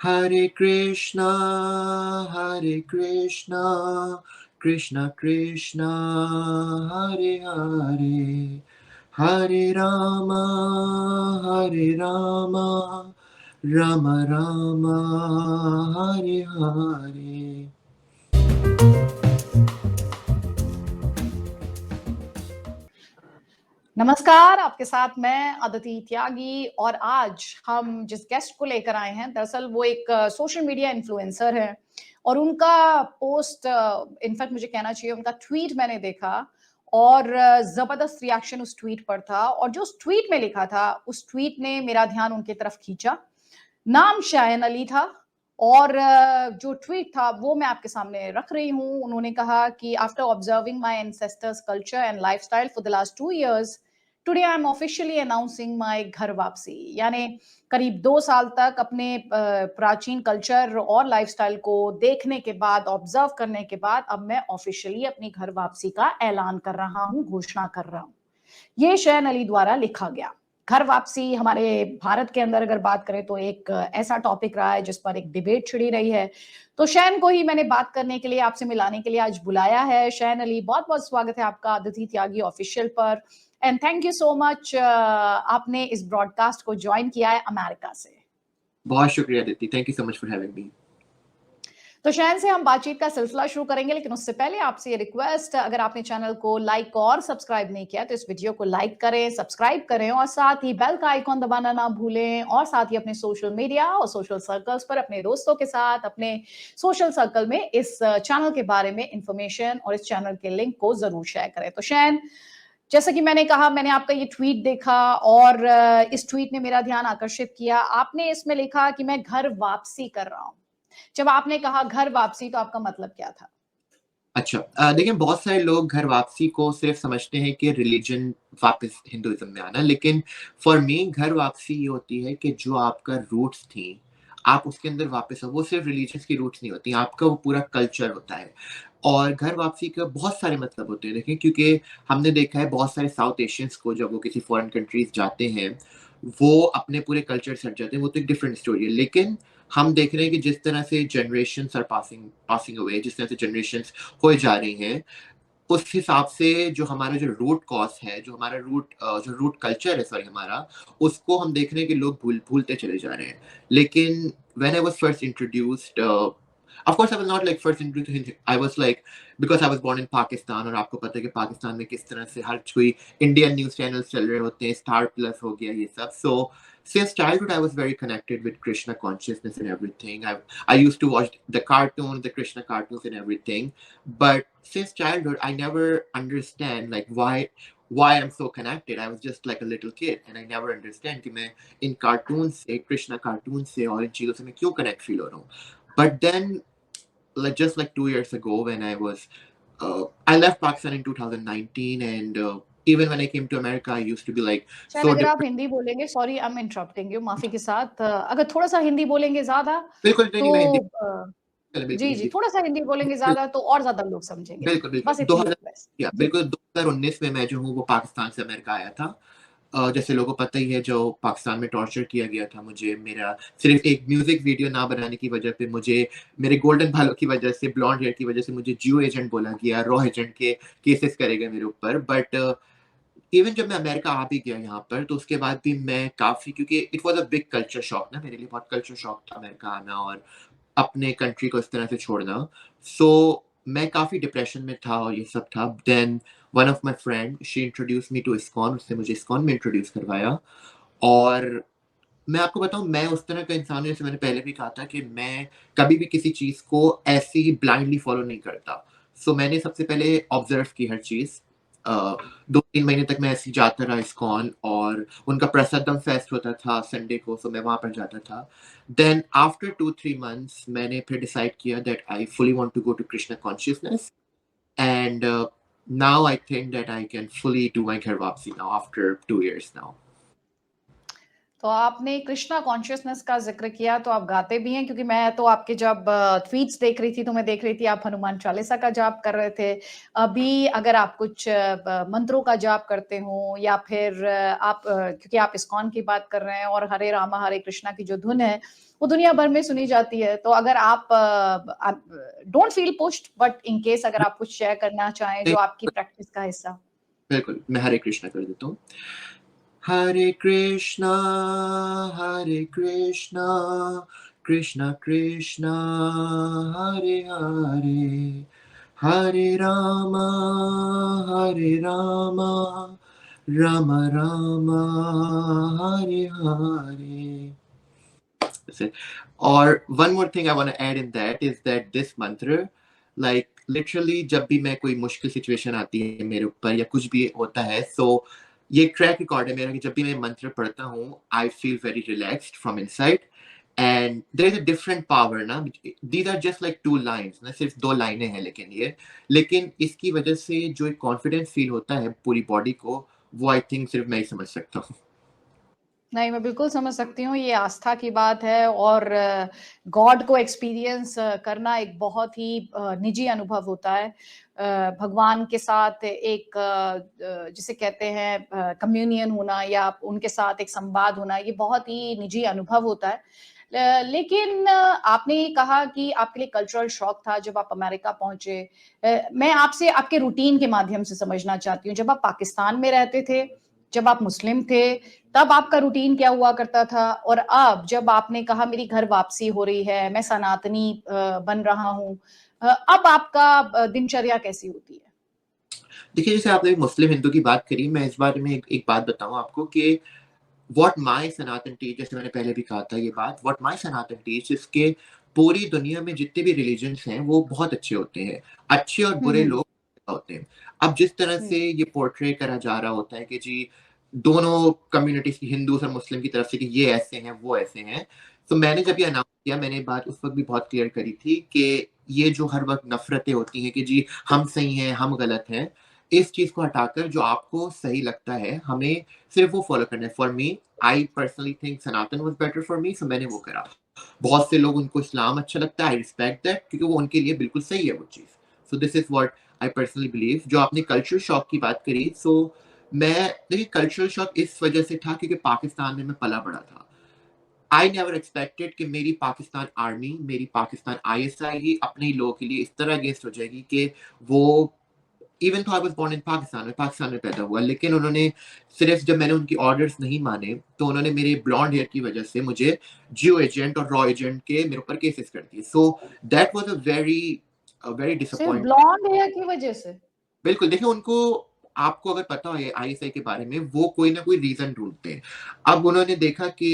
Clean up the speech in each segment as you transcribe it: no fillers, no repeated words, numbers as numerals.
Hare Krishna, Hare Krishna, Krishna Krishna, Hare Hare, Hare Rama, Hare Rama, Rama Rama, Hare Hare. नमस्कार, आपके साथ मैं अदिति त्यागी और आज हम जिस गेस्ट को लेकर आए हैं, दरअसल वो एक सोशल मीडिया इन्फ्लुएंसर है और उनका पोस्ट इनफैक्ट मुझे कहना चाहिए उनका ट्वीट मैंने देखा और ज़बरदस्त रिएक्शन उस ट्वीट पर था और जो उस ट्वीट में लिखा था, उस ट्वीट ने मेरा ध्यान उनकी तरफ खींचा। नाम शायन अली था और जो ट्वीट था वो मैं आपके सामने रख रही हूँ। उन्होंने कहा कि after observing my ancestors culture and lifestyle for the last 2 years, today I am officially announcing my ghar वापसी। यानी करीब 2 साल तक अपने प्राचीन कल्चर और लाइफस्टाइल को देखने के बाद, ऑब्जर्व करने के बाद अब मैं ऑफिशियली अपनी घर वापसी का ऐलान कर रहा हूँ, घोषणा कर रहा हूँ। ये शैन अली द्वारा लिखा गया। घर वापसी हमारे भारत के अंदर अगर बात करें तो एक ऐसा टॉपिक रहा है जिस पर एक डिबेट छिड़ी रही है। तो शैन को ही मैंने बात करने के लिए, आपसे मिलाने के लिए आज बुलाया है। शैन अली, बहुत-बहुत स्वागत है आपका अदिति त्यागी ऑफिशियल पर and thank you so much आपने इस ब्रॉडकास्ट को जॉइन किया है अमेरिका से। बहुत शुक्रिया दीदी, thank you so much for having me. तो शैन से हम बातचीत का सिलसिला शुरू करेंगे, लेकिन उससे पहले आपसे ये रिक्वेस्ट, अगर आपने चैनल को लाइक और सब्सक्राइब नहीं किया तो इस वीडियो को लाइक करें, सब्सक्राइब करें और साथ ही बेल का आइकॉन दबाना ना भूलें और साथ ही अपने सोशल मीडिया और सोशल सर्कल्स पर अपने दोस्तों के साथ, अपने सोशल सर्कल में इस चैनल के बारे में इंफॉर्मेशन और इस चैनल के लिंक को जरूर शेयर करें। तो शैन, जैसा कि मैंने कहा, मैंने आपका ये ट्वीट देखा और इस ट्वीट ने मेरा ध्यान आकर्षित किया। आपने इसमें लिखा कि मैं घर वापसी कर रहा हूं। जब आपने कहा घर वापसी तो आपका मतलब क्या था? अच्छा, देखिए बहुत सारे लोग घर वापसी को सिर्फ समझते हैं कि रिलीजन वापस हिंदुइज्म में आना, लेकिन फॉर मी घर वापसी ये होती है कि जो आपका रूट्स थी, आप उसके अंदर वापस हो। वो सिर्फ रिलीजन्स की रूट्स नहीं होती, आपका वो पूरा कल्चर होता है। और घर वापसी के बहुत सारे मतलब होते हैं, देखिए, क्योंकि हमने देखा है बहुत सारे साउथ एशियंस को जब वो किसी फॉरेन कंट्रीज जाते हैं, वो अपने पूरे कल्चर से हट जाते हैं, वो तो एक डिफरेंट स्टोरी है। लेकिन हम देख रहे हैं कि जिस तरह से generations are passing passing away, जिस तरह से जनरेशंस होए जा रही हैं, उस हिसाब से जो हमारा जो रूट कॉज़ है, जो हमारा जो रूट कल्चर है, सॉरी हमारा, उसको हम देख रहे हैं कि लोग भूलते चले जा रहे हैं। लेकिन when I was first introduced, of course I was not like first introduced, I was like, because I was born in Pakistan, और आपको पता है कि पाकिस्तान में किस तरह से हर कोई इंडियन न्यूज़ चैनल्स चल रहे होते हैं, स्टार प्लस हो गया ये सब। सो since childhood I was very connected with Krishna consciousness and everything. I used to watch the Krishna cartoons and everything. But since childhood I never understand like why I'm so connected. I was just like a little kid and I never understand कि मैं इन cartoons से, Krishna cartoons से और इन चीज़ों से मैं क्यों connect feel हो रहा हूँ. But then like just like 2 years ago when I left Pakistan in 2019, and even when I came to America, I used to be like शायद so अगर आप different. हिंदी बोलेंगे, sorry I am interrupting you, माफी के साथ, अगर थोड़ा सा हिंदी बोलेंगे ज्यादा बिल्कुल नहीं, तो मैं हिंदी, चलो बिल्कुल जी जी, हिंदी, थोड़ा सा हिंदी बोलेंगे बिल्कुल, ज्यादा तो और ज्यादा लोग समझेंगे। बिल्कुल, बिल्कुल। बस इतनी रिक्वेस्ट। जी। बिल्कुल 2019 में मैं जो हूँ वो पाकिस्तान से अमेरिका आया था। जैसे लोगों को पता ही है, जो पाकिस्तान में टॉर्चर किया गया था मुझे, मेरा सिर्फ़ एक म्यूज़िक वीडियो ना बनाने की वजह पे मुझे, मेरे गोल्डन बालों की वजह से, ब्लॉन्ड हेयर की वजह से मुझे जियो एजेंट बोला गया, रॉ एजेंट के केसेस करे गए मेरे ऊपर। बट इवन जब मैं अमेरिका आ भी गया यहाँ पर, तो उसके बाद भी मैं काफ़ी, क्योंकि it was a big culture shock ना मेरे लिए, बहुत कल्चर शॉक था अमेरिका आना और अपने कंट्री को इस तरह से छोड़ना। सो मैं काफ़ी डिप्रेशन में था और ये सब था। Then one of my friend, she introduced me to ISKCON, उसने मुझे इस्कॉन में इंट्रोड्यूस करवाया। और मैं आपको बताऊँ, मैं उस तरह का इंसान हूँ, जैसे मैंने पहले भी कहा था, कि मैं कभी भी किसी चीज़ को ऐसे ही ब्लाइंडली फ़ॉलो नहीं करता। सो मैंने सबसे पहले ऑब्ज़र्व की हर चीज़। 2-3 महीने तक मैं ऐसे ही जाता रहा इस्कॉन, और उनका प्रसादम फेस्ट होता था संडे को, सो मैं वहाँ पर जाता था। देन आफ्टर 2-3 मंथ्स मैंने फिर डिसाइड किया that I fully want to go to Krishna consciousness, and now I think that I can fully do my ghar wapsi now after 2 years now. तो आपने कृष्णा कॉन्शियसनेस का ज़िक्र किया, तो आप गाते भी हैं? क्योंकि मैं तो आपके जब ट्वीट्स देख रही थी, तो मैं देख रही थी आप हनुमान चालीसा का जाप कर रहे थे। अभी अगर आप कुछ मंत्रों का जाप करते हो या फिर आप क्योंकि आप इस्कॉन की बात कर रहे हैं और हरे रामा हरे कृष्णा की जो धुन है, वो दुनिया भर में सुनी जाती है। तो अगर आप don't feel pushed, but in case अगर आप कुछ शेयर करना चाहें जो आपकी प्रैक्टिस का हिस्सा। बिल्कुल, मैं हरे कृष्णा कर देता हूँ। हरे कृष्णा, कृष्णा कृष्णा, हरे हरे, हरे Rama, Ram Ram, Hare Hare. That's it. Or one more thing I want to add in that is that this mantra, like literally जब भी मैं कोई मुश्किल सिचुएशन आती है मेरे ऊपर या कुछ भी होता है, so ये ट्रैक रिकॉर्ड है मेरा कि जब भी मैं मंत्र पढ़ता हूँ, I feel very relaxed from inside. And there is a different power ना, these are just like two lines ना, सिर्फ दो लाइनें हैं लेकिन इसकी वजह से जो एक कॉन्फिडेंस फील होता है पूरी बॉडी को, वो आई थिंक सिर्फ मैं ही समझ सकता हूँ। नहीं, मैं बिल्कुल समझ सकती हूँ, ये आस्था की बात है और गॉड को एक्सपीरियंस करना एक बहुत ही निजी अनुभव होता है। भगवान के साथ एक जिसे कहते हैं कम्युनियन होना या उनके साथ एक संवाद होना, ये बहुत ही निजी अनुभव होता है। लेकिन आपने ये कहा कि आपके लिए कल्चरल शॉक था जब आप अमेरिका पहुँचे। मैं आपसे आपके रूटीन के माध्यम से समझना चाहती हूँ, जब आप पाकिस्तान में रहते थे, जब आप मुस्लिम थे, तब आपका रूटीन क्या हुआ करता था? और अब जब आपने कहा मेरी घर वापसी हो रही है, मैं सनातनी बन रहा हूँ, अब आपका दिनचर्या कैसी होती है? देखिए, जैसे आपने मुस्लिम हिंदू की बात करी, मैं इस बारे में एक बात बताऊँ आपको कि व्हाट माय सनातन टीच, जैसे मैंने पहले भी कहा था ये बात, व्हाट माय सनातन टीच इसके पूरी दुनिया में जितने भी रिलिजन्स हैं, वो बहुत अच्छे होते हैं। अच्छे और हुँ, बुरे हुँ। लोग होते हैं। अब जिस तरह हुँ। से ये पोर्ट्रे करा जा रहा होता है कि जी, दोनों कम्युनिटीज़ की हिंदूज़ और मुस्लिम की तरफ से कि ये ऐसे हैं, वो ऐसे हैं। तो मैंने जब ये अनाउंस किया, मैंने ये बात उस वक़्त भी बहुत क्लियर करी थी कि ये जो हर वक़्त नफ़रतें होती हैं कि जी, हम सही हैं, हम गलत हैं, इस चीज़ को हटाकर जो आपको सही लगता है, हमें सिर्फ़ वो फ़ॉलो करना है। For me, I personally think Sanatan was better for me, so मैंने वो करा। बहुत से लोग उनको इस्लाम अच्छा लगता है, आई रिस्पेक्ट दैट, क्योंकि वो उनके लिए बिल्कुल सही है वो चीज़। So this is what I personally believe. जो आपने कल्चरल शॉक की बात करी, सो मैं देखिए कल्चरल शॉक इस वजह से था क्योंकि पाकिस्तान में मैं पला-बड़ा था। आई नेवर एक्सपेक्टेड कि मेरी पाकिस्तान आर्मी, मेरी पाकिस्तान आईएसआई ही अपने ही लोगों के लिए इस तरह अगेंस्ट हो जाएगी कि वो, even though I was born in Pakistan, मैं पाकिस्तान में पैदा हुआ, लेकिन उन्होंने सिर्फ़ जब मैंने उनकी ऑर्डर्स नहीं माने, तो उन्होंने मेरे ब्लॉन्ड हेयर की वज़ह से मुझे जियो एजेंट और रॉ एजेंट के मेरे ऊपर केसेस कर दिए। सो दैट वाज़ अ वेरी सिर्फ डिसअपॉइंटिंग। ब्लॉन्ड हेयर की वजह से? बिल्कुल, देखिए उनको, आपको अगर पता हो ये आईएसआई के बारे में, वो कोई ना कोई रीज़न ढूँढते हैं। अब उन्होंने देखा कि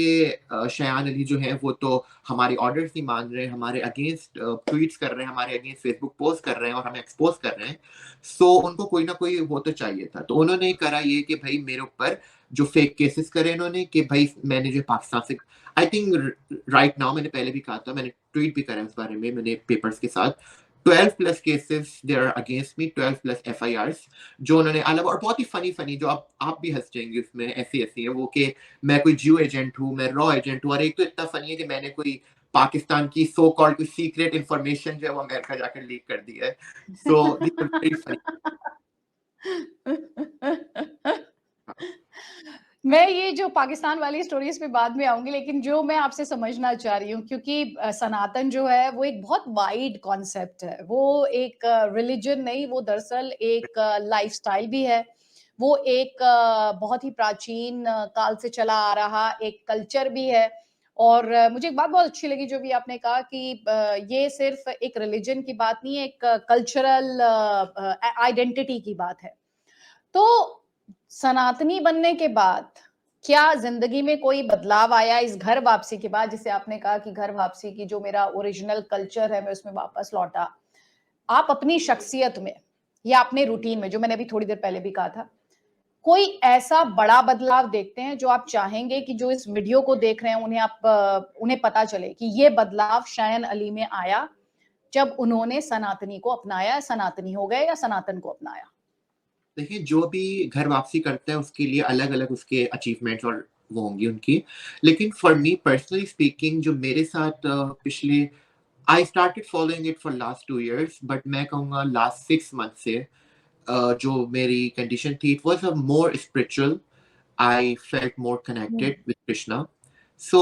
शयान अली जो हैं वो तो हमारे ऑर्डर्स नहीं मान रहे, हमारे अगेंस्ट ट्वीट्स कर रहे हैं, हमारे अगेंस्ट फेसबुक पोस्ट कर रहे हैं और हमें एक्सपोज़ कर रहे हैं। सो उनको कोई ना कोई वो तो चाहिए था। तो उन्होंने करा ये कि भई मेरे ऊपर जो फेक केसेस करे इन्होंने कि भई मैंने जो पाकिस्तान से, आई थिंक राइट नाउ, मैंने पहले भी कहा था, मैंने ट्वीट भी करा है उस बारे में, मैंने पेपर्स के साथ 12 plus cases there are against me, 12 plus FIRs जो उन्होंने अलग, और बहुत ही फनी जो आप भी हँस जाएँगे उसमें, ऐसी-ऐसी है वो कि मैं कोई जियो एजेंट हूँ, मैं रॉ एजेंट हूँ, और एक तो इतना फनी है कि मैंने कोई पाकिस्तान की सो कॉल्ड कोई सीक्रेट इन्फॉर्मेशन जो है वो अमेरिका जाकर लीक कर दी है। सो दिस इज़ वेरी फनी। मैं ये जो पाकिस्तान वाली स्टोरीज़ पे बाद में आऊँगी, लेकिन जो मैं आपसे समझना चाह रही हूँ क्योंकि सनातन जो है वो एक बहुत वाइड कॉन्सेप्ट है। वो एक रिलिजन नहीं, वो दरअसल एक लाइफ़स्टाइल भी है। वो एक बहुत ही प्राचीन काल से चला आ रहा एक कल्चर भी है। और मुझे एक बात बहुत अच्छी लगी जो भी आपने कहा कि ये सिर्फ़ एक रिलिजन की बात नहीं है, एक कल्चरल आइडेंटिटी की बात है। तो सनातनी बनने के बाद क्या ज़िंदगी में कोई बदलाव आया इस घर वापसी के बाद? जिसे आपने कहा कि घर वापसी की जो मेरा ओरिजिनल कल्चर है, मैं उसमें वापस लौटा। आप अपनी शख्सियत में या अपने रूटीन में, जो मैंने अभी थोड़ी देर पहले भी कहा था, कोई ऐसा बड़ा बदलाव देखते हैं जो आप चाहेंगे कि जो इस वीडियो को देख रहे हैं उन्हें पता चले कि ये बदलाव शायन अली में आया, जब उन्होंने सनातनी को अपनाया, सनातनी हो गए या सनातन को अपनाया? देखिए, जो भी घर वापसी करता है उसके लिए अलग-अलग उसके अचीवमेंट्स और वो होंगी उनकी। लेकिन फॉर मी पर्सनली स्पीकिंग, जो मेरे साथ पिछले I started following it for last 2 years, but मैं कहूँगा लास्ट 6 मंथ से जो मेरी कंडीशन थी, it was a more spiritual. I felt more hmm, connected with Krishna. So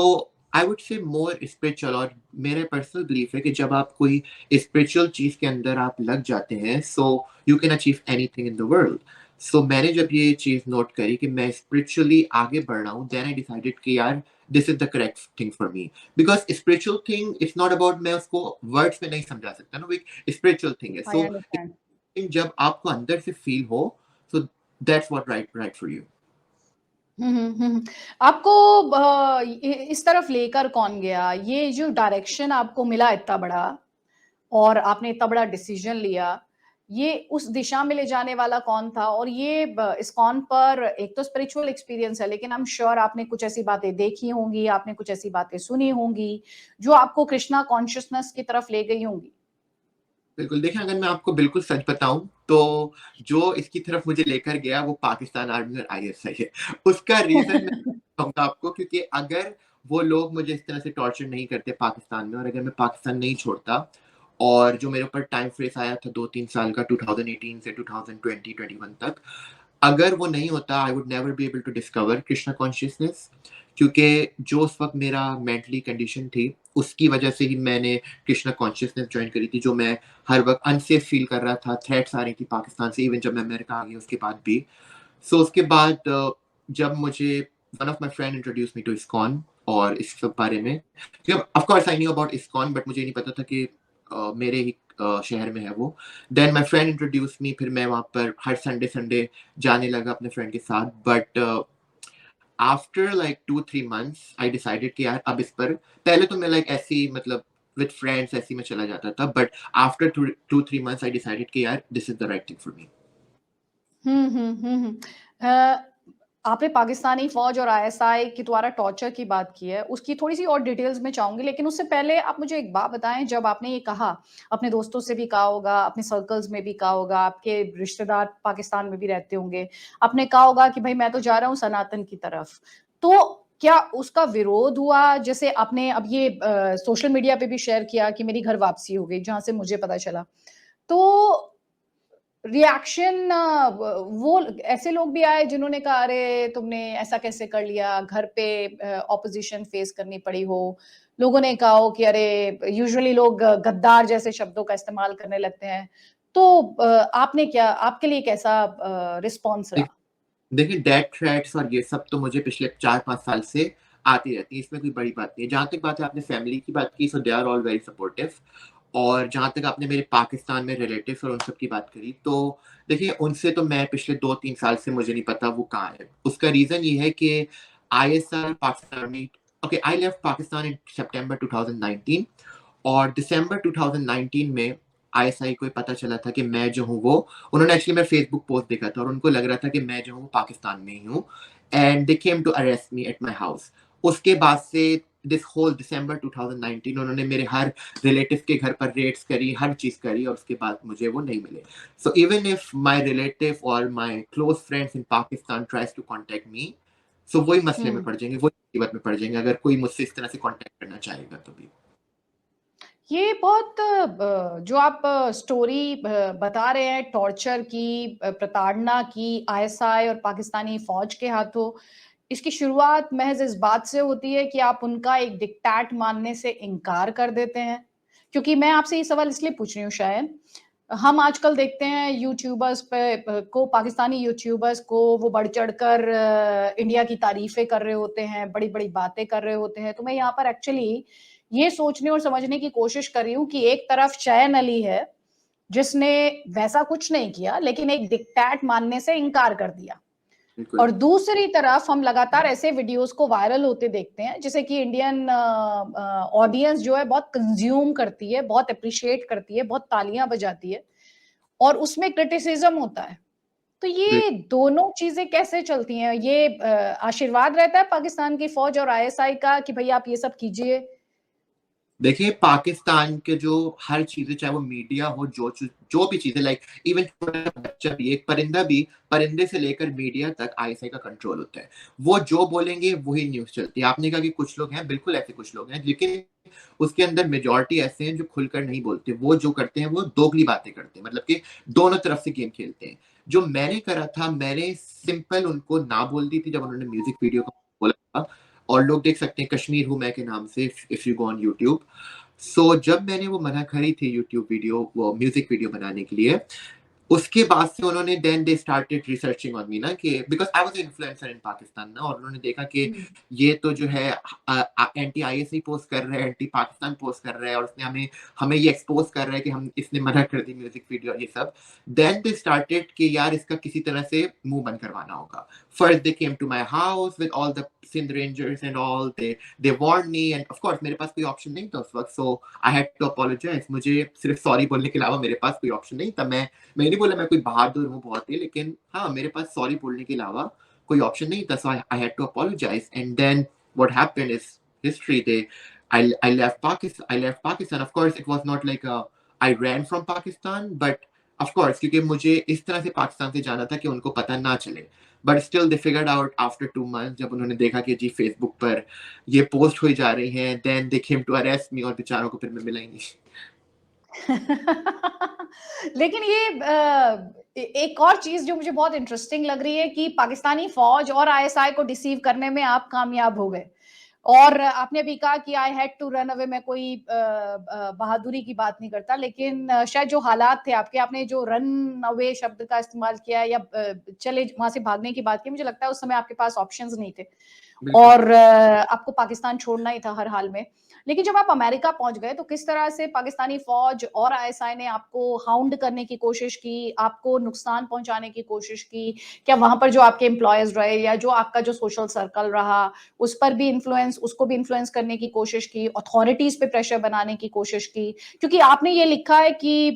I would say more spiritual, और मेरा पर्सनल बिलीफ है कि जब आप कोई स्पिरिचुअल चीज के अंदर आप लग जाते हैं, so you can achieve anything in the world. So मैंने जब ये चीज नोट करी कि मैं स्पिरिचुअली आगे बढ़ रहा हूँ, देन आई डिसाइडेड कि यार this is the correct thing for me. Because spiritual thing it's not about, मैं उसको वर्ड्स में नहीं समझा सकता ना, वो एक स्पिरिचुअल थिंग है। I so understand. जब आपको अंदर से फील हो, so that's what right for you. हुँ, हुँ, हुँ, हुँ। आपको इस तरफ लेकर कौन गया? ये जो डायरेक्शन आपको मिला इतना बड़ा और आपने इतना बड़ा डिसीज़न लिया, ये उस दिशा में ले जाने वाला कौन था? और ये इस्कॉन पर एक तो स्पिरिचुअल एक्सपीरियंस है, लेकिन आई एम श्योर आपने कुछ ऐसी बातें देखी होंगी, आपने कुछ ऐसी बातें सुनी होंगी, जो आपको कृष्णा कॉन्शियसनेस की तरफ ले गई होंगी। बिल्कुल, देखिए अगर मैं आपको बिल्कुल सच बताऊँ, तो जो इसकी तरफ मुझे लेकर गया वो पाकिस्तान आर्मी और आईएसआई है। उसका रीज़न मैं कहूँगा आपको, क्योंकि अगर वो लोग मुझे इस तरह से टॉर्चर नहीं करते पाकिस्तान में, और अगर मैं पाकिस्तान नहीं छोड़ता, और जो मेरे ऊपर टाइम फ्रेस आया था 2-3 साल का 2018 से 2020-21 तक, अगर वो नहीं होता, I would never be able to discover Krishna consciousness. क्योंकि जो उस वक़्त मेरा मेंटली कंडीशन थी, उसकी वजह से ही मैंने कृष्णा कॉन्शियसनेस जॉइन करी थी, जो मैं हर वक़्त अनसेफ फ़ील कर रहा था, थ्रेट्स आ रही थी पाकिस्तान से, इवन जब मैं अमेरिका आ गया उसके बाद भी। सो उसके बाद जब मुझे one of my friend introduced me to ISKCON और इस सब बारे में, क्योंकि of course I knew about ISKCON, but मुझे नहीं पता था कि मेरे ही शहर में है वो। Then my friend introduced me, फिर मैं वहाँ पर हर संडे संडे जाने लगा अपने फ्रेंड के साथ। But after like 2-3 months I decided कि यार अब इस पर, पहले तो मैं लाइक ऐसे ही मतलब विद फ्रेंड्स ऐसे ही मैं चला जाता था, but after 2-3 months I decided कि यार this is the right thing for me. हुँ, हुँ, हुँ, हुँ। अ, आपने पाकिस्तानी फ़ौज और आईएसआई के द्वारा टॉर्चर की बात की है, उसकी थोड़ी-सी और डिटेल्स में चाहूँगी, लेकिन उससे पहले आप मुझे एक बात बताएँ, जब आपने ये कहा, अपने दोस्तों से भी कहा होगा, अपने सर्कल्स में भी कहा होगा, आपके रिश्तेदार पाकिस्तान में भी रहते होंगे, आपने कहा होगा कि भई मैं तो जा रहा हूँ सनातन की तरफ। तो क्या उसका विरोध हुआ? जैसे आपने अब ये सोशल मीडिया पे भी शेयर किया कि मेरी घर वापसी हो गई, जहाँ से मुझे पता चला। तो रिएक्शन वो ऐसे लोग भी आए जिन्होंने कहा अरे तुमने ऐसा कैसे कर लिया, घर पे ऑपोजिशन फेस करनी पड़ी हो। लोगों ने कहा हो कि अरे यूजुअली लोग गद्दार जैसे शब्दों का इस्तेमाल करने लगते हैं। तो आपने क्या आपके लिए कैसा रिस्पॉन्स रहा? देखिए डेथ थ्रेट्स और ये सब तो मुझे पिछले 4-5 साल से आती रहती है, इसमें कोई बड़ी बात नहीं है। जहाँ तक बात है आपने फैमिली की बात की, so they are all very supportive. और जहाँ तक आपने मेरे पाकिस्तान में रिलेटिव्स और उन सब की बात करी, तो देखिए उनसे तो मैं पिछले 2-3 साल से मुझे नहीं पता वो कहाँ है। उसका रीज़न ये है कि ISI Pakistan army, okay I left Pakistan in September 2019, और दिसंबर 2019 में आईएसआई को पता चला था कि मैं जो हूँ वो, उन्होंने एक्चुअली मेरा फेसबुक पोस्ट देखा था और उनको लग रहा था कि मैं जो हूँ पाकिस्तान में ही हूँ, and they came to arrest me at my house. उसके बाद से दिस होल दिसंबर 2019 उन्होंने मेरे हर रिलेटिव के घर पर रेड्स करी, हर चीज़ करी, और उसके बाद मुझे वो नहीं मिले। So even if my relative और my close friends in Pakistan tries to contact me, so वही मसले में हुँ। पड़ जाएँगे, वही मुसीबत में पड़ जाएँगे अगर कोई मुझसे इस तरह से कॉन्टैक्ट करना चाहेगा तो भी। ये बहुत जो आप स्टोरी बता रहे हैं टॉर्चर की, प्रताड़ना की आईएसआई और पाकिस्तानी फ़ौज के हाथों, इसकी शुरुआत महज़ इस बात से होती है कि आप उनका एक डिक्टेट मानने से इनकार कर देते हैं? क्योंकि मैं आपसे ये सवाल इसलिए पूछ रही हूँ शायद, हम आजकल देखते हैं यूट्यूबर्स पे को पाकिस्तानी यूट्यूबर्स को वो बढ़-चढ़ कर इंडिया की तारीफ़ें कर रहे होते हैं, बड़ी-बड़ी बातें कर रहे होते हैं। तो मैं यहाँ पर एक्चुअली ये सोचने और समझने की कोशिश कर रही हूँ कि एक तरफ चैन अली है, जिसने वैसा कुछ नहीं किया, लेकिन एक डिक्टेट मानने से इनकार कर दिया। बिल्कुल। और दूसरी तरफ हम लगातार ऐसे वीडियोज़ को वायरल होते देखते हैं, जिसे कि इंडियन ऑडियंस जो है बहुत कंज़्यूम करती है, बहुत एप्रिशिएट करती है, बहुत तालियाँ बजाती है और उसमें क्रिटिसिज़्म होता है। तो ये दोनों चीज़ें कैसे चलती हैं? ये आशीर्वाद रहता है पाकिस्तान की फ़ौज और आईएसआई का कि भई आप ये सब कीजिए? देखिए, पाकिस्तान के जो हर चीज़ें, चाहे वो मीडिया हो, जो भी चीज़ें, लाइक इवन छोटा बच्चा भी, एक परिंदा भी, परिंदे से लेकर मीडिया तक आईएसआई का कंट्रोल होता है। वो जो बोलेंगे वही न्यूज़ चलती है। आपने कहा कि कुछ लोग हैं, बिल्कुल ऐसे कुछ लोग हैं, लेकिन उसके अंदर मेजॉरिटी ऐसे हैं जो खुलकर नहीं बोलते। वो जो करते हैं वो दोगली बातें करते हैं, मतलब कि दोनों तरफ से गेम खेलते हैं। जो मैंने करा था, मैंने सिंपल उनको ना बोल दी थी जब उन्होंने म्यूज़िक वीडियो का बोला था, और लोग देख सकते हैं कश्मीर हूँ मैं के नाम से, if you go on YouTube. So जब मैंने वो मना करी थी यूट्यूब वीडियो, वो म्यूजिक वीडियो बनाने के लिए, उसके बाद से उन्होंने then they started researching on me ना, कि because I was influencer in Pakistan ना, और उन्होंने देखा कि हुँ। ये तो जो है एंटी आईएसआई पोस्ट कर रहा है, एंटी पाकिस्तान पोस्ट कर रहा है, और उसने हमें हमें ये एक्सपोज़ कर रहा है कि हम इसने मना कर दी म्यूज़िक वीडियो और ये सब। देन दे स्टार्टेड कि यार इसका किसी तरह से मुँह बंद करवाना होगा। First they came to my house with all the Sindh rangers and all, they warned me, and of course मेरे पास कोई ऑप्शन नहीं था उस वक़्त, so I had to apologise. मुझे सिर्फ सॉरी बोलने के अलावा मेरे पास कोई ऑप्शन नहीं था। मैं नहीं बोला मैं कोई बहादुर हूँ बहुत ही, लेकिन हाँ, मेरे पास सॉरी बोलने के अलावा कोई ऑप्शन नहीं था, so I had to apologise, and then what happened is history. They I left Pakistan. Of course, it was not like I ran from Pakistan, but of course, क्योंकि मुझे इस तरह से पाकिस्तान से जाना था कि उनको पता ना चले। But still they figured out after 2 months, जब उन्होंने देखा कि जी फेसबुक पर ये पोस्ट हुई जा रही हैं, then they came to arrest me, और बेचारों को फिर मैं मिला ही नहीं। लेकिन ये एक और चीज़ जो मुझे बहुत इंटरेस्टिंग लग रही है कि पाकिस्तानी फ़ौज और आईएसआई को डिसीव करने में आप कामयाब हो गए। और आपने अभी कहा कि I had to run away, मैं कोई बहादुरी की बात नहीं करता, लेकिन शायद जो हालात थे आपके, आपने जो रन अवे शब्द का इस्तेमाल किया या चले वहाँ से भागने की बात की, मुझे लगता है उस समय आपके पास ऑप्शंस नहीं थे। बिल्कुल। और आपको पाकिस्तान छोड़ना ही था हर हाल में। लेकिन जब आप अमेरिका पहुँच गए, तो किस तरह से पाकिस्तानी फ़ौज और आईएसआई ने आपको हाउंड करने की कोशिश की, आपको नुकसान पहुँचाने की कोशिश की? क्या वहाँ पर जो आपके एम्प्लॉइज़ रहे या जो आपका जो सोशल सर्कल रहा, उस पर भी उसको भी इन्फ्लुएंस करने की कोशिश की, अथॉरिटीज़ पे प्रेशर बनाने की कोशिश की? क्योंकि आपने ये लिखा है कि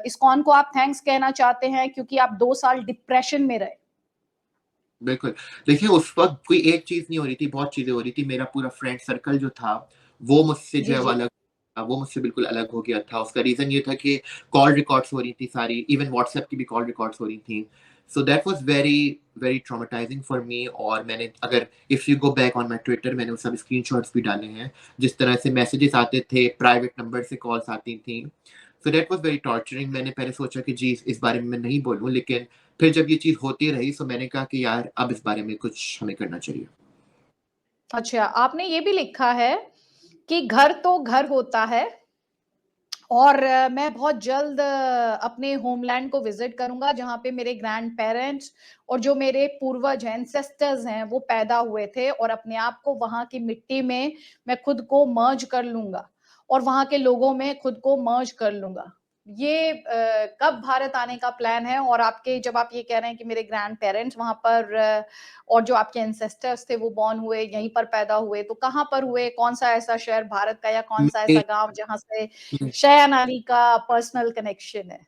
इस्कॉन को आप थैंक्स कहना चाहते हैं क्योंकि आप 2 साल डिप्रेशन में रहे। बिल्कुल। देखिए, उस वक़्त कोई एक चीज़ नहीं हो रही थी, बहुत चीज़ें हो रही थी। मेरा पूरा फ्रेंड सर्कल जो था, वो मुझसे जो जी, है वो जी। अलग वो मुझसे बिल्कुल अलग हो गया था। उसका रीज़न ये था कि कॉल रिकॉर्ड्स हो रही थी सारी, इवन व्हाट्सएप की भी कॉल रिकॉर्ड्स हो रही थी। So that was very, very traumatising for me, और मैंने, अगर if you go back on my Twitter, मैंने वो सब स्क्रीनशॉट्स भी डाले हैं, जिस तरह से मैसेजेस आते थे, प्राइवेट नंबर से कॉल्स आती थी। So that was very torturing. मैंने पहले सोचा कि जी, इस बारे में मैं नहीं बोलूँ, लेकिन फिर जब ये चीज़ होती रही, सो मैंने कहा कि यार अब इस बारे में कुछ हमें करना चाहिए। अच्छा, आपने ये भी लिखा है कि घर तो घर होता है और मैं बहुत जल्द अपने होमलैंड को विज़िट करूँगा, जहाँ पे मेरे ग्रैंड-पेरेंट्स और जो मेरे पूर्वज एंसेस्टर्स हैं, वो पैदा हुए थे, और अपने आप को वहाँ की मिट्टी में मैं खुद को मर्ज कर लूँगा और वहाँ के लोगों में खुद को मर्ज कर लूँगा। ये कब भारत आने का प्लान है? और आपके जब आप ये कह रहे हैं कि मेरे ग्रैंड-पेरेंट्स वहाँ पर और जो आपके एंसेस्टर्स थे वो बॉर्न हुए, यहीं पर पैदा हुए, तो कहाँ पर हुए? कौन-सा ऐसा शहर भारत का या कौन-सा मेरे ऐसा गाँव जहाँ से शयान अली का पर्सनल कनेक्शन है?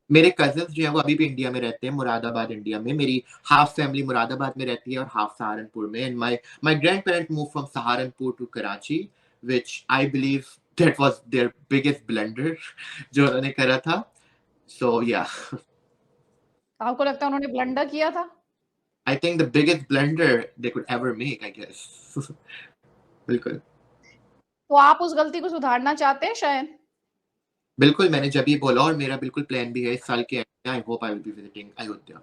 मेरे कज़िन्स जो हैं वो अभी भी इंडिया में रहते हैं, मुरादाबाद इंडिया में। मेरी हाफ़ फैमिली मुरादाबाद में रहती है और हाफ़ सहारनपुर में, and my grandparents moved from Saharanpur to Karachi, which I believe that was their biggest blunder जो उन्होंने करा था। सो या, आपको लगता है उन्होंने ब्लंडर किया था? I think the biggest blunder they could ever make, I guess. बिल्कुल। तो आप उस गलती को सुधारना चाहते हैं शायद? बिल्कुल, मैंने जब ये बोला, और मेरा बिल्कुल प्लान भी है इस साल के एंड में, I hope I will be visiting Ayodhya.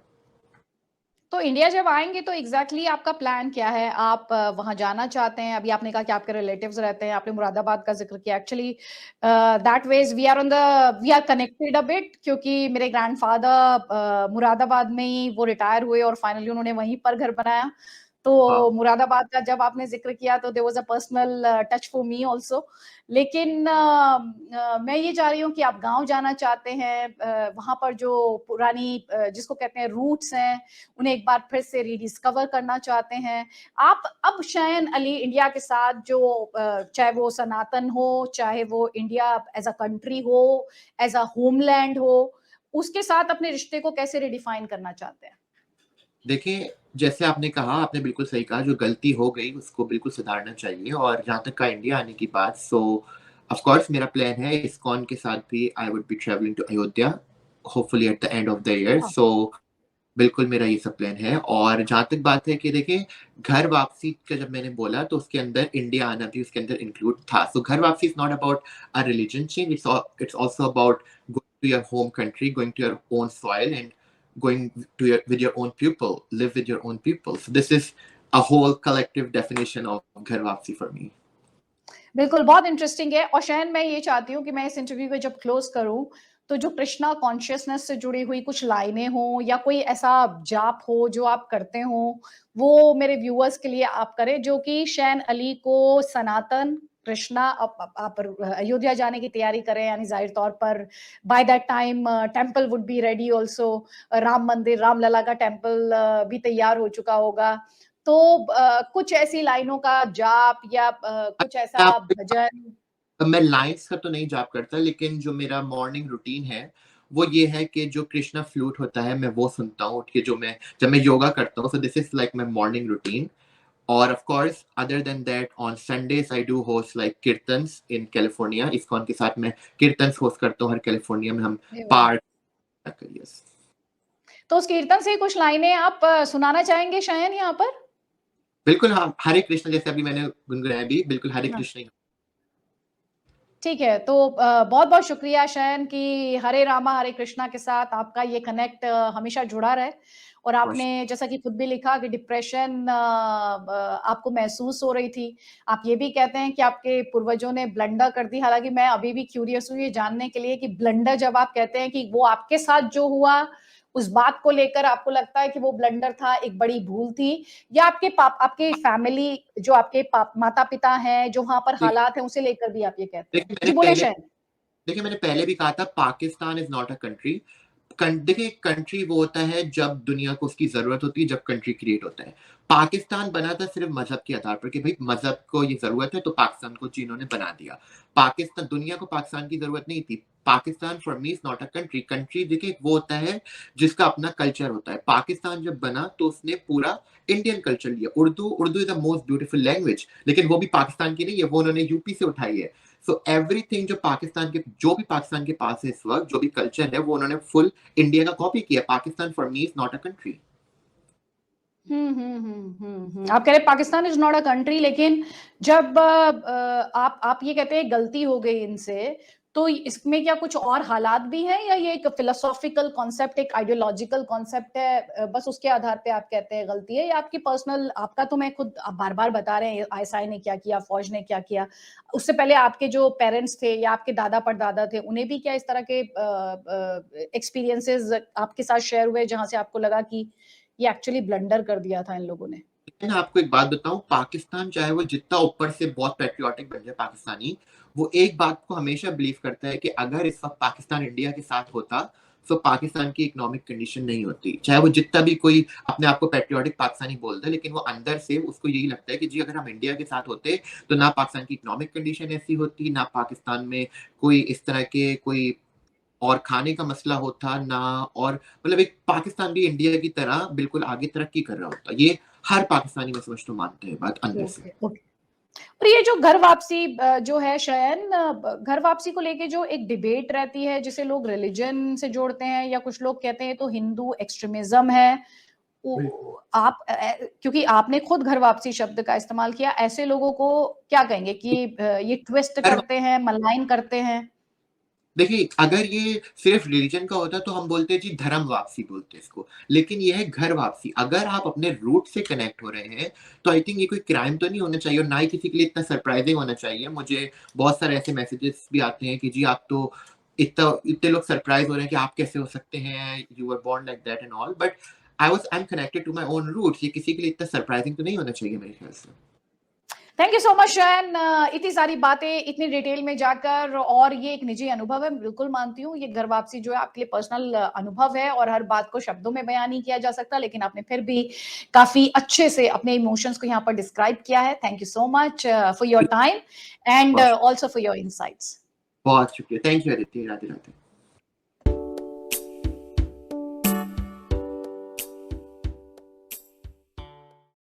तो इंडिया जब आएँगे तो एग्ज़ैक्टली आपका प्लान क्या है? आप वहाँ जाना चाहते हैं? अभी आपने कहा कि आपके रिलेटिव्स रहते हैं, आपने मुरादाबाद का ज़िक्र किया। Actually that ways we are connected a bit, क्योंकि मेरे ग्रैंडफ़ादर मुरादाबाद में ही वो रिटायर हुए और फाइनली उन्होंने वहीं पर घर बनाया। तो वाह! मुरादाबाद का जब आपने ज़िक्र किया तो there was a personal touch for me also. लेकिन मैं ये चाह रही हूँ कि आप गाँव जाना चाहते हैं, वहाँ पर जो पुरानी जिसको कहते हैं रूट्स हैं, उन्हें एक बार फिर से रिडिस्कवर करना चाहते हैं। आप अब शयन अली इंडिया के साथ जो चाहे वो सनातन हो, चाहे वो इंडिया एज़ अ कंट्री हो, एज़ अ होमलैंड हो, उसके साथ अपने रिश्ते को कैसे रिडिफाइन करना चाहते हैं? देखिए, जैसे आपने कहा, आपने बिल्कुल सही कहा, जो गलती हो गई उसको बिल्कुल सुधारना चाहिए, और जहाँ तक का इंडिया आने की बात, सो ऑफ कोर्स मेरा प्लान है इस्कॉन के साथ भी I would be travelling to Ayodhya hopefully at the end of the year. हाँ। सो बिल्कुल मेरा ये सब प्लान है। और जहाँ तक बात है कि देखिए घर वापसी का जब मैंने बोला तो उसके अंदर इंडिया आना भी उसके अंदर इंक्लूड था। So Ghar Wapsi is not about a religion change, it's also about going to your home country, going to your own soil and going to your with your own people, live with your own people. So this is a whole collective definition of घर वापसी for me. बिल्कुल, बहुत interesting है। और शयन मैं ये चाहती हूँ कि मैं इस इंटरव्यू को जब क्लोज़ करूँ, तो जो कृष्णा कॉन्शियसनेस से जुड़ी हुई कुछ लाइनें हों या कोई ऐसा जाप हो जो आप करते हों, वो मेरे व्यूअर्स के लिए आप करें, जो कि शयन अली को सनातन, कृष्णा आप अयोध्या जाने की तैयारी करें, यानी ज़ाहिर तौर पर by that time temple would be ready also, Ram मंदिर, रामलला का टेंपल भी तैयार हो चुका होगा। तो कुछ ऐसी लाइनों का जाप या कुछ ऐसा आप भजन। मैं लाइन्स का तो नहीं जाप करता, लेकिन जो मेरा मॉर्निंग रूटीन है वो ये है कि जो कृष्णा फ्लूट होता है मैं वो सुनता हूँ उठ के, जो मैं जब मैं योगा करता हूँ। So this is like my morning routine. और of course other than that on Sundays I do host like kirtans in California. ISKCON के साथ मैं कीर्तन्स होस्ट करता हूँ हर कैलिफोर्निया में, हम अरे वाह! Part yes. तो उस कीर्तन से कुछ लाइनें आप सुनाना चाहेंगे शयन यहाँ पर? बिल्कुल हाँ, हरे कृष्ण जैसे अभी मैंने गुनगुनाया भी, बिल्कुल हरे हाँ। कृष्ण ही। ठीक है, तो बहुत-बहुत शुक्रिया शयन कि हरे रामा हरे कृष्णा के साथ आपका ये कनेक्ट हमेशा जुड़ा रहे। और आपने जैसा कि खुद भी लिखा कि डिप्रेशन आपको महसूस हो रही थी। आप ये भी कहते हैं कि आपके पूर्वजों ने ब्लंडर कर दी। हालाँकि मैं अभी भी क्यूरियस हूँ ये जानने के लिए कि ब्लंडर जब आप कहते हैं कि वो आपके साथ जो हुआ, उस बात को लेकर आपको लगता है कि वो ब्लंडर था, एक बड़ी भूल थी, या आपके फैमिली जो आपके माता-पिता हैं, जो वहाँ पर हालात हैं, उसे लेकर भी आप ये कहते हैं? देखिए जी, बोलें शयन। देखिए मैंने पहले भी कहा था Pakistan is not a country. देखिए कंट्री वो होता है जब दुनिया को उसकी जरूरत होती है, जब कंट्री क्रिएट होता है। पाकिस्तान बना था सिर्फ मजहब के आधार पर कि भाई मजहब को ये जरूरत है तो पाकिस्तान को चीनों ने बना दिया। पाकिस्तान, दुनिया को पाकिस्तान की जरूरत नहीं थी। Pakistan for me is not a country. Country देखिए वो होता है जिसका अपना कल्चर होता है। पाकिस्तान जब बना तो उसने पूरा इंडियन कल्चर लिया। Urdu Urdu is the most beautiful language, लेकिन वो भी पाकिस्तान की नहीं है, वो उन्होंने यूपी से उठाई है। सो एवरीथिंग जो भी पाकिस्तान के पास है इस वक्त, जो भी कल्चर है वो उन्होंने फुल इंडिया का कॉपी किया। Pakistan for me is not a country. आप कह रहे हैं Pakistan is not a country, लेकिन जब आप ये कहते हैं गलती हो गई इनसे, तो इसमें क्या कुछ और हालात भी हैं या ये एक फिलोसॉफिकल कॉन्सेप्ट, एक आइडियोलॉजिकल कॉन्सेप्ट है, बस उसके आधार पे आप कहते हैं गलती है, या आपकी पर्सनल, आपका तो मैं खुद आप बार-बार बता रहे हैं आईएसआई ने क्या किया, फौज ने क्या किया। उससे पहले आपके जो पेरेंट्स थे या आपके दादा-परदादा थे, उन्हें भी क्या इस तरह के एक्सपीरियंसेस आपके साथ शेयर हुए जहाँ से आपको लगा कि ये एक्चुअली ब्लंडर कर दिया था इन लोगों ने? मैं आपको एक बात बताऊं, पाकिस्तान चाहे वो जितना ऊपर से बहुत पेट्रियाटिक बन जाए पाकिस्तानी, वो एक बात को हमेशा बिलीव करता है कि अगर इस वक्त पाकिस्तान इंडिया के साथ होता तो पाकिस्तान की इकोनॉमिक कंडीशन नहीं होती। चाहे वो जितना भी कोई अपने आप को पेट्रियाटिक पाकिस्तानी बोलता है, लेकिन वो अंदर से उसको यही लगता है कि जी अगर हम इंडिया के साथ होते तो ना पाकिस्तान की इकोनॉमिक कंडीशन ऐसी होती, ना पाकिस्तान में कोई इस तरह के कोई और खाने का मसला होता ना, और मतलब एक पाकिस्तान भी इंडिया की तरह बिल्कुल आगे तरक्की कर रहा होता। ये हर पाकिस्तानी मैं समझता हूँ मानते हैं बात अंदर से। Okay, okay. और ये जो घर वापसी जो है शयन, घर वापसी को लेके जो एक डिबेट रहती है जिसे लोग रिलीजन से जोड़ते हैं, या कुछ लोग कहते हैं तो हिंदू एक्सट्रीमिज्म है। आप क्योंकि आपने खुद घर वापसी शब्द का इस्तेमाल किया, ऐसे लोगों को क्या कहेंगे कि ये ट्विस्ट घर करते हैं, मलाइन करते हैं? देखिए, अगर ये सिर्फ रिलीजन का होता तो हम बोलते हैं जी धर्म वापसी बोलते हैं इसको, लेकिन ये है घर वापसी। अगर आप अपने रूट से कनेक्ट हो रहे हैं तो आई थिंक ये कोई क्राइम तो नहीं होना चाहिए, और ना ही किसी के लिए इतना सरप्राइजिंग होना चाहिए। मुझे बहुत सारे ऐसे मैसेजेस भी आते हैं कि जी आप तो इतने लोग सरप्राइज हो रहे हैं कि आप कैसे हो सकते हैं, you were born like that and all, but I am connected to my own roots. ये किसी के लिए इतना सरप्राइजिंग तो नहीं होना चाहिए मेरे ख्याल से। थैंक यू सो मच शयन, इतनी सारी बातें इतनी डिटेल में जाकर, और ये एक निजी अनुभव है, बिल्कुल मानती हूँ ये घर वापसी जो है आपके लिए पर्सनल अनुभव है और हर बात को शब्दों में बयान नहीं किया जा सकता, लेकिन आपने फिर भी काफी अच्छे से अपने इमोशंस को यहाँ पर डिस्क्राइब किया है। Thank you so much for your time and बहुत ऑल्सो फॉर योर इनसाइट्स। बहुत शुक्रिया। Thank you Aditi. राधे राधे।